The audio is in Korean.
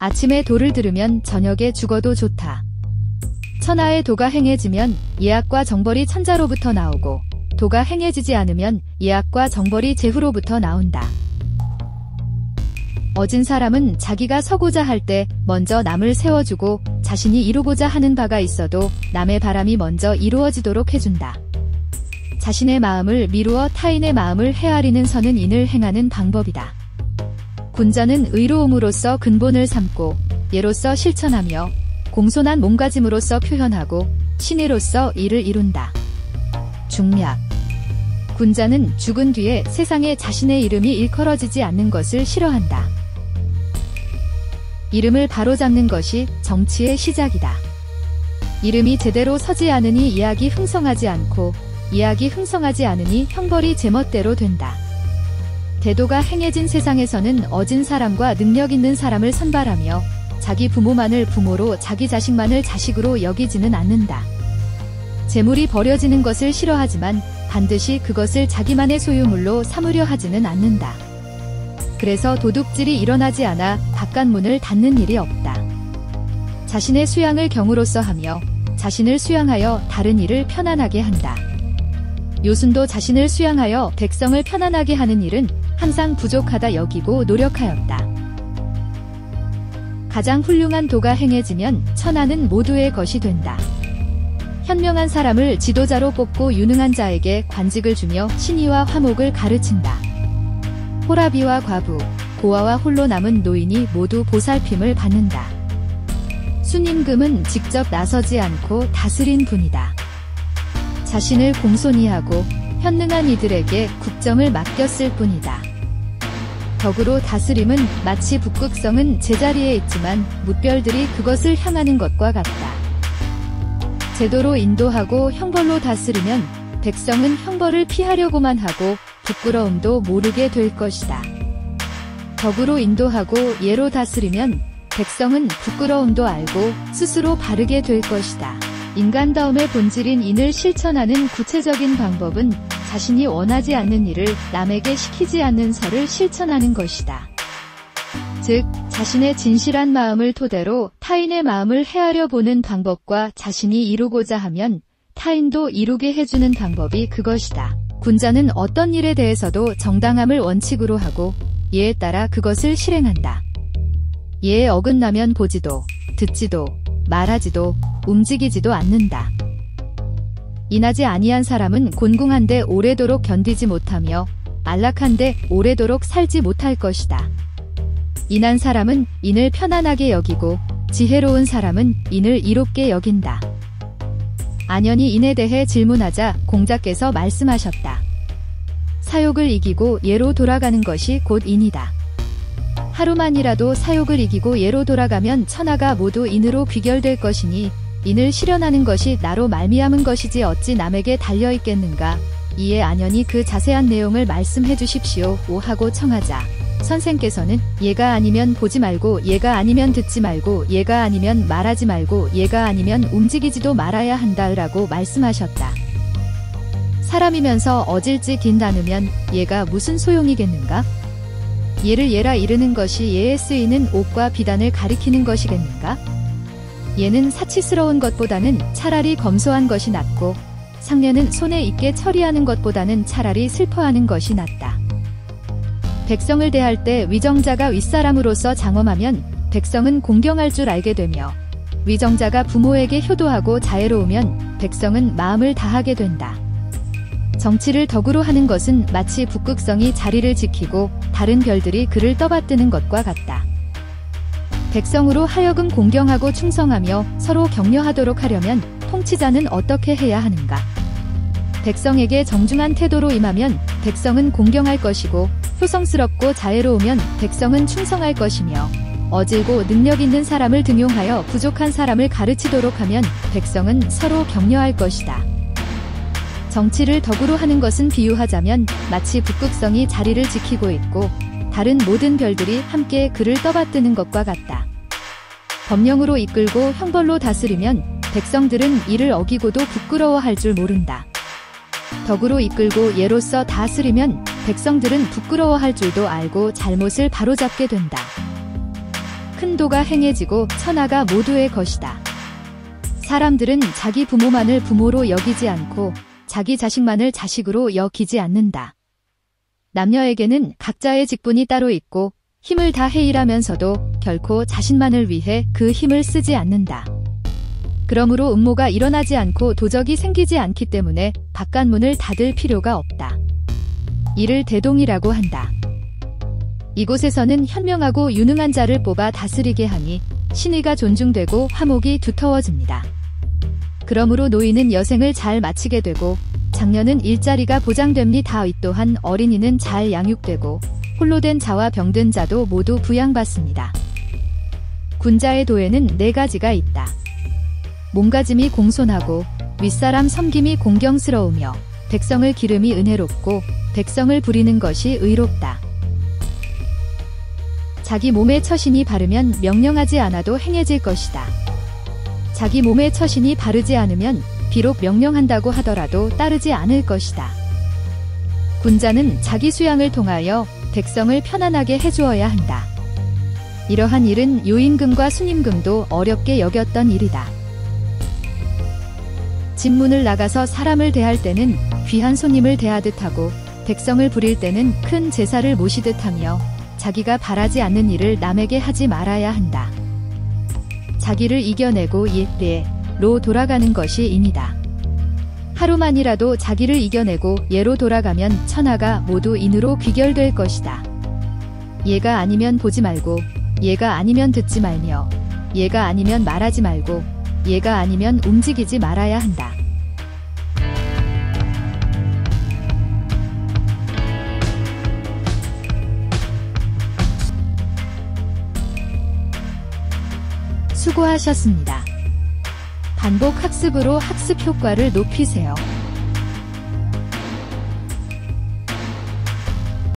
아침에 도를 들으면 저녁에 죽어도 좋다. 천하의 도가 행해지면 예악과 정벌이 천자로부터 나오고 도가 행해지지 않으면 예악과 정벌이 제후로부터 나온다. 어진 사람은 자기가 서고자 할 때 먼저 남을 세워주고 자신이 이루고자 하는 바가 있어도 남의 바람이 먼저 이루어지도록 해준다. 자신의 마음을 미루어 타인의 마음을 헤아리는 선은 인을 행하는 방법이다. 군자는 의로움으로써 근본을 삼고 예로써 실천하며 공손한 몸가짐으로써 표현하고 신의로써 이를 이룬다. 중략. 군자는 죽은 뒤에 세상에 자신의 이름이 일컬어지지 않는 것을 싫어한다. 이름을 바로잡는 것이 정치의 시작이다. 이름이 제대로 서지 않으니 이악이 흥성하지 않고 이악이 흥성하지 않으니 형벌이 제멋대로 된다. 대도가 행해진 세상에서는 어진 사람과 능력 있는 사람을 선발하며 자기 부모만을 부모로 자기 자식만을 자식으로 여기지는 않는다. 재물이 버려지는 것을 싫어하지만 반드시 그것을 자기만의 소유물로 삼으려 하지는 않는다. 그래서 도둑질이 일어나지 않아 바깥문을 닫는 일이 없다. 자신의 수양을 경으로서 하며 자신을 수양하여 다른 이를 편안하게 한다. 요순도 자신을 수양하여 백성을 편안하게 하는 일은 항상 부족하다 여기고 노력하였다. 가장 훌륭한 도가 행해지면 천하는 모두의 것이 된다. 현명한 사람을 지도자로 뽑고 유능한 자에게 관직을 주며 신의와 화목을 가르친다. 호라비와 과부, 고아와 홀로 남은 노인이 모두 보살핌을 받는다. 순임금은 직접 나서지 않고 다스린 분이다. 자신을 공손히 하고 현능한 이들에게 국정을 맡겼을 뿐이다. 덕으로 다스림은 마치 북극성은 제자리에 있지만 뭇별들이 그것을 향하는 것과 같다. 제도로 인도하고 형벌로 다스리면 백성은 형벌을 피하려고만 하고 부끄러움도 모르게 될 것이다. 덕으로 인도하고 예로 다스리면 백성은 부끄러움도 알고 스스로 바르게 될 것이다. 인간다움의 본질인 인을 실천하는 구체적인 방법은 자신이 원하지 않는 일을 남에게 시키지 않는 설을 실천하는 것이다. 즉, 자신의 진실한 마음을 토대로 타인의 마음을 헤아려 보는 방법과 자신이 이루고자 하면 타인도 이루게 해주는 방법이 그것이다. 군자는 어떤 일에 대해서도 정당함을 원칙으로 하고 예에 따라 그것을 실행한다. 예에 어긋나면 보지도, 듣지도, 말하지도, 움직이지도 않는다. 인하지 아니한 사람은 곤궁한데 오래도록 견디지 못하며 안락한데 오래도록 살지 못할 것이다. 인한 사람은 인을 편안하게 여기고 지혜로운 사람은 인을 이롭게 여긴다. 안연이 인에 대해 질문하자 공자께서 말씀하셨다. 사욕을 이기고 예로 돌아가는 것이 곧 인이다. 하루만이라도 사욕을 이기고 예로 돌아가면 천하가 모두 인으로 귀결될 것이니 인을 실현하는 것이 나로 말미암은 것이지 어찌 남에게 달려있겠는가. 이에 안연히 그 자세한 내용을 말씀해 주십시오 하고 청하자 선생께서는 예가 아니면 보지 말고 예가 아니면 듣지 말고 예가 아니면 말하지 말고 예가 아니면 움직이지도 말아야 한다라고 말씀하셨다. 사람이면서 어질지 딘다누면 예가 무슨 소용이겠는가? 예를 예라 이르는 것이 예에 쓰이는 옥과 비단을 가리키는 것이겠는가? 예는 사치스러운 것보다는 차라리 검소한 것이 낫고 상례는 손에 있게 처리하는 것보다는 차라리 슬퍼하는 것이 낫다. 백성을 대할 때 위정자가 윗사람으로서 장엄하면 백성은 공경할 줄 알게 되며 위정자가 부모에게 효도하고 자애로우면 백성은 마음을 다하게 된다. 정치를 덕으로 하는 것은 마치 북극성이 자리를 지키고 다른 별들이 그를 떠받드는 것과 같다. 백성으로 하여금 공경하고 충성하며 서로 격려하도록 하려면 통치자는 어떻게 해야 하는가? 백성에게 정중한 태도로 임하면 백성은 공경할 것이고 효성스럽고 자애로우면 백성은 충성할 것이며 어질고 능력 있는 사람을 등용하여 부족한 사람을 가르치도록 하면 백성은 서로 격려할 것이다. 정치를 덕으로 하는 것은 비유하자면 마치 북극성이 자리를 지키고 있고 다른 모든 별들이 함께 그를 떠받드는 것과 같다. 법령으로 이끌고 형벌로 다스리면 백성들은 이를 어기고도 부끄러워할 줄 모른다. 덕으로 이끌고 예로써 다스리면 백성들은 부끄러워할 줄도 알고 잘못을 바로잡게 된다. 큰 도가 행해지고 천하가 모두의 것이다. 사람들은 자기 부모만을 부모로 여기지 않고 자기 자식만을 자식으로 여기지 않는다. 남녀에게는 각자의 직분이 따로 있고 힘을 다해 일하면서도 결코 자신만을 위해 그 힘을 쓰지 않는다. 그러므로 음모가 일어나지 않고 도적이 생기지 않기 때문에 바깥문을 닫을 필요가 없다. 이를 대동이라고 한다. 이곳에서는 현명하고 유능한 자를 뽑아 다스리게 하니 신의가 존중되고 화목이 두터워집니다. 그러므로 노인은 여생을 잘 마치게 되고 장년은 일자리가 보장됩니다. 또한 어린이는 잘 양육되고 홀로 된 자와 병든 자도 모두 부양받습니다. 군자의 도에는 4가지가 있다. 몸가짐이 공손하고 윗사람 섬김이 공경스러우며 백성을 기름이 은혜롭고 백성을 부리는 것이 의롭다. 자기 몸에 처신이 바르면 명령하지 않아도 행해질 것이다. 자기 몸에 처신이 바르지 않으면 비록 명령한다고 하더라도 따르지 않을 것이다. 군자는 자기 수양을 통하여 백성을 편안하게 해주어야 한다. 이러한 일은 요임금과 순임금도 어렵게 여겼던 일이다. 집문을 나가서 사람을 대할 때는 귀한 손님을 대하듯 하고 백성을 부릴 때는 큰 제사를 모시듯 하며 자기가 바라지 않는 일을 남에게 하지 말아야 한다. 자기를 이겨내고 예로 돌아가는 것이 인이다. 하루만이라도 자기를 이겨내고 예로 돌아가면 천하가 모두 인으로 귀결될 것이다. 예가 아니면 보지 말고 예가 아니면 듣지 말며 예가 아니면 말하지 말고 예가 아니면 움직이지 말아야 한다. 수고하셨습니다. 반복 학습으로 학습 효과를 높이세요.